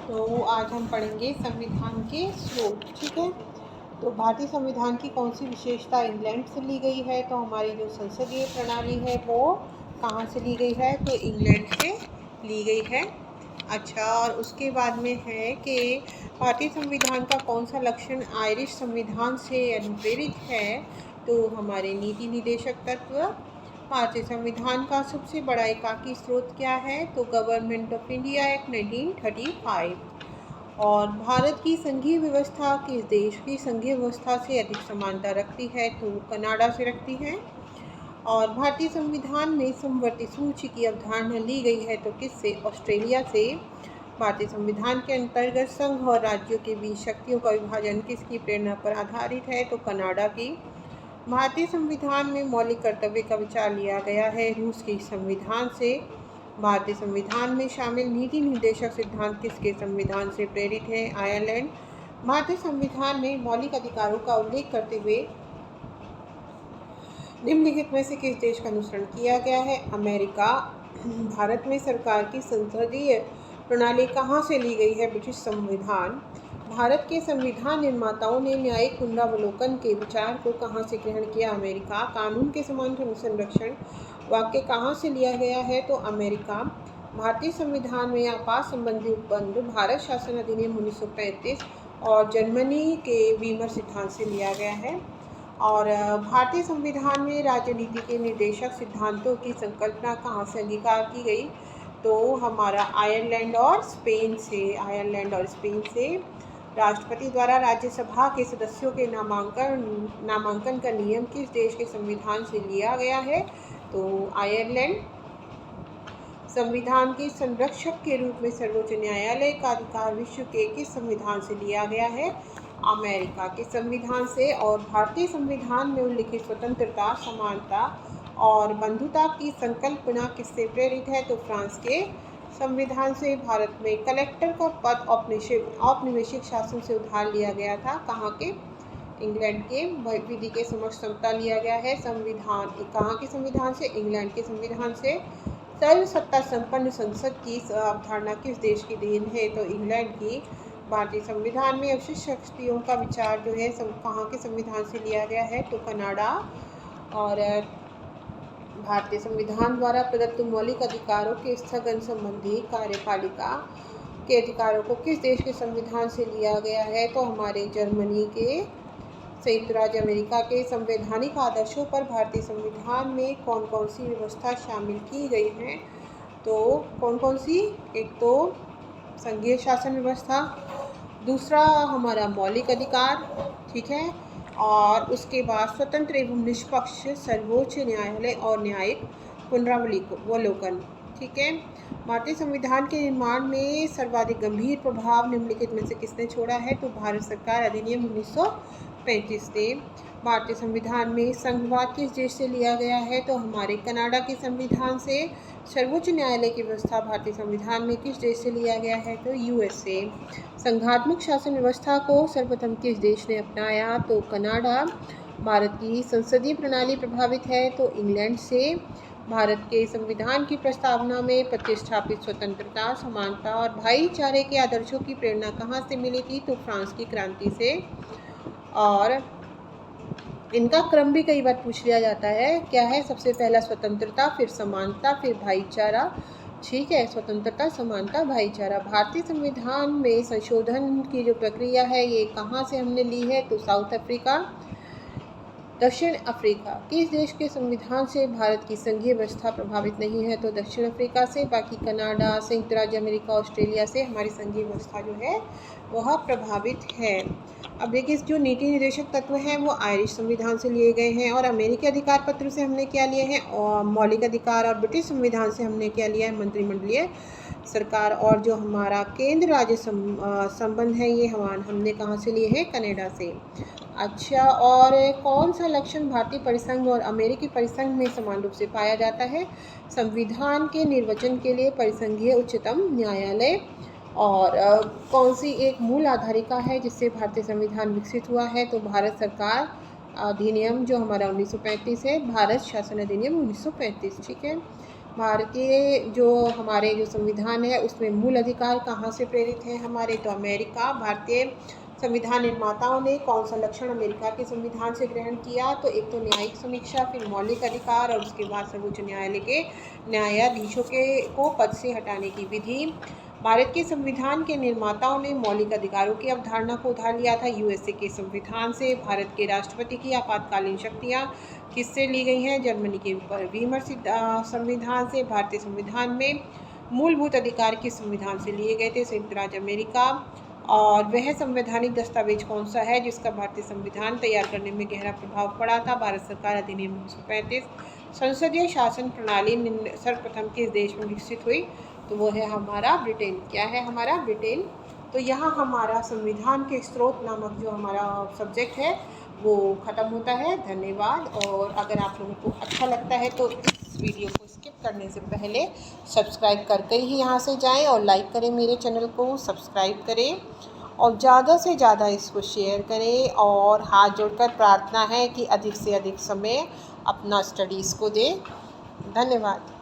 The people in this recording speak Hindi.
तो आज हम पढ़ेंगे संविधान के स्रोत। ठीक है, तो भारतीय संविधान की कौन सी विशेषता इंग्लैंड से ली गई है? तो हमारी जो संसदीय प्रणाली है वो कहाँ से ली गई है? तो इंग्लैंड से ली गई है। अच्छा, और उसके बाद में है कि भारतीय संविधान का कौन सा लक्षण आयरिश संविधान से अनुप्रेरित है? तो हमारे नीति निदेशक तत्व। भारतीय संविधान का सबसे बड़ा एकाकी स्रोत क्या है? तो गवर्नमेंट ऑफ इंडिया एक्ट 1935। और भारत की संघीय व्यवस्था किस देश की संघीय व्यवस्था से अधिक समानता रखती है? तो कनाडा से रखती है। और भारतीय संविधान में समवर्ती सूची की अवधारणा ली गई है तो किससे? ऑस्ट्रेलिया से। भारतीय संविधान के अंतर्गत संघ और राज्यों के बीच शक्तियों का विभाजन किसकी प्रेरणा पर आधारित है? तो कनाडा की। भारतीय संविधान में मौलिक कर्तव्य का विचार लिया गया है रूस के संविधान से। भारतीय संविधान में शामिल नीति निर्देशक सिद्धांत किसके संविधान से प्रेरित है? आयरलैंड। भारतीय संविधान में मौलिक अधिकारों का उल्लेख करते हुए निम्नलिखित में से किस देश का अनुसरण किया गया है? अमेरिका। भारत में सरकार की संसदीय प्रणाली कहाँ से ली गई है? ब्रिटिश संविधान। भारत के संविधान निर्माताओं ने न्यायिक पुनरावलोकन के विचार को कहाँ से ग्रहण किया? अमेरिका। कानून के समान संरक्षण वाक्य कहाँ से लिया गया है? तो अमेरिका। भारतीय संविधान में आपात संबंधी उपबंध भारत शासन अधिनियम 1935 और जर्मनी के वीमर सिद्धांत से लिया गया है। और भारतीय संविधान में राजनीति के निर्देशक सिद्धांतों की संकल्पना कहाँ से अंगीकार की गई? तो हमारा आयरलैंड और स्पेन से। आयरलैंड और स्पेन से। राष्ट्रपति द्वारा राज्यसभा के सदस्यों के नामांकन का नियम किस देश के संविधान से लिया गया है? तो आयरलैंड। संविधान के संरक्षक के रूप में सर्वोच्च न्यायालय का अधिकार विश्व के किस संविधान से लिया गया है? अमेरिका के संविधान से। और भारतीय संविधान में उल्लिखित स्वतंत्रता, समानता और बंधुता की संकल्पना किससे प्रेरित है? तो फ्रांस के संविधान से। भारत में कलेक्टर का पद औपनिवेशिक शासन से उधार लिया गया था। कहाँ के? इंग्लैंड के। विधि के समक्ष समता लिया गया है। संविधान कहाँ के संविधान से? इंग्लैंड के संविधान से। सर्वसत्ता संपन्न संसद की अवधारणा किस देश की देन है? तो इंग्लैंड की। भारतीय संविधान में अवशिष्ट शक्तियों का विचार जो है कहाँ के संविधान से लिया गया है? तो कनाडा। और भारतीय संविधान द्वारा प्रदत्त मौलिक अधिकारों के स्थगन संबंधी कार्यपालिका के अधिकारों को किस देश के संविधान से लिया गया है? तो हमारे जर्मनी के। संयुक्त राज्य अमेरिका के संवैधानिक आदर्शों पर भारतीय संविधान में कौन कौन सी व्यवस्था शामिल की गई है? तो कौन कौन सी? एक तो संघीय शासन व्यवस्था, दूसरा हमारा मौलिक अधिकार, ठीक है, और उसके बाद स्वतंत्र एवं निष्पक्ष सर्वोच्च न्यायालय और न्यायिक पुनरावलोकन, ठीक है। भारतीय संविधान के निर्माण में सर्वाधिक गंभीर प्रभाव निम्नलिखित में से किसने छोड़ा है? तो भारत सरकार अधिनियम 1935 ने। भारतीय संविधान में संघवाद किस देश से लिया गया है? तो हमारे कनाडा के संविधान से। सर्वोच्च न्यायालय की व्यवस्था भारतीय संविधान में किस देश से लिया गया है? तो यूएसए। संघात्मक शासन व्यवस्था को सर्वप्रथम किस देश ने अपनाया? तो कनाडा। भारत की संसदीय प्रणाली प्रभावित है? तो इंग्लैंड से। भारत के संविधान की प्रस्तावना में प्रतिष्ठापित स्वतंत्रता, समानता और भाईचारे के आदर्शों की प्रेरणा कहाँ से मिली थी? तो फ्रांस की क्रांति से। और इनका क्रम भी कई बार पूछ लिया जाता है। क्या है? सबसे पहला स्वतंत्रता, फिर समानता, फिर भाईचारा, ठीक है। स्वतंत्रता, समानता, भाईचारा। भारतीय संविधान में संशोधन की जो प्रक्रिया है ये कहाँ से हमने ली है? तो साउथ अफ्रीका। दक्षिण अफ्रीका। किस देश के संविधान से भारत की संघीय व्यवस्था प्रभावित नहीं है? तो दक्षिण अफ्रीका से। बाकी कनाडा, संयुक्त राज्य अमेरिका, ऑस्ट्रेलिया से हमारी संघीय व्यवस्था जो है वह प्रभावित है। अब देखिए, जो नीति निर्देशक तत्व हैं वो आयरिश संविधान से लिए गए हैं, और अमेरिकी अधिकार पत्र से हमने क्या लिए हैं? और मौलिक अधिकार। और ब्रिटिश संविधान से हमने क्या लिया है? मंत्रिमंडलीय सरकार। और जो हमारा केंद्र राज्य संबंध है ये हमने कहाँ से लिए हैं? कनाडा से। अच्छा, और कौन सा लक्षण भारतीय परिसंघ और अमेरिकी परिसंघ में समान रूप से पाया जाता है? संविधान के निर्वचन के लिए परिसंघीय उच्चतम न्यायालय। और कौन सी एक मूल आधारिका है जिससे भारतीय संविधान विकसित हुआ है? तो भारत सरकार अधिनियम जो हमारा 1935 है, भारत शासन अधिनियम 1935, ठीक है। भारतीय जो हमारे जो संविधान है उसमें मूल अधिकार कहाँ से प्रेरित हैं हमारे, तो अमेरिका। भारतीय संविधान निर्माताओं ने कौन सा लक्षण अमेरिका के संविधान से ग्रहण किया, तो एक तो न्यायिक समीक्षा, फिर मौलिक अधिकार और उसके बाद सर्वोच्च न्यायालय के न्यायाधीशों को पद से हटाने की विधि। भारत के संविधान के निर्माताओं ने मौलिक अधिकारों की अवधारणा को उधार लिया था यूएसए के संविधान से। भारत के राष्ट्रपति की आपातकालीन शक्तियाँ किससे ली गई हैं, जर्मनी के विमर्शित संविधान से। भारतीय संविधान में मूलभूत अधिकार किस संविधान से लिए गए थे, संयुक्त राज्य अमेरिका। और वह संवैधानिक दस्तावेज कौन सा है जिसका भारतीय संविधान तैयार करने में गहरा प्रभाव पड़ा था, भारत सरकार अधिनियम 1935। संसदीय शासन प्रणाली सर्वप्रथम किस देश में विकसित हुई, तो वो है हमारा ब्रिटेन। क्या है हमारा, ब्रिटेन। तो यहाँ हमारा संविधान के स्रोत नामक जो हमारा सब्जेक्ट है वो ख़त्म होता है। धन्यवाद। और अगर आप लोगों को अच्छा लगता है तो इस वीडियो को स्किप करने से पहले सब्सक्राइब करके ही यहाँ से जाएं और लाइक करें, मेरे चैनल को सब्सक्राइब करें और ज़्यादा से ज़्यादा इसको शेयर करें। और हाथ जोड़कर प्रार्थना है कि अधिक से अधिक समय अपना स्टडीज़ को दें। धन्यवाद।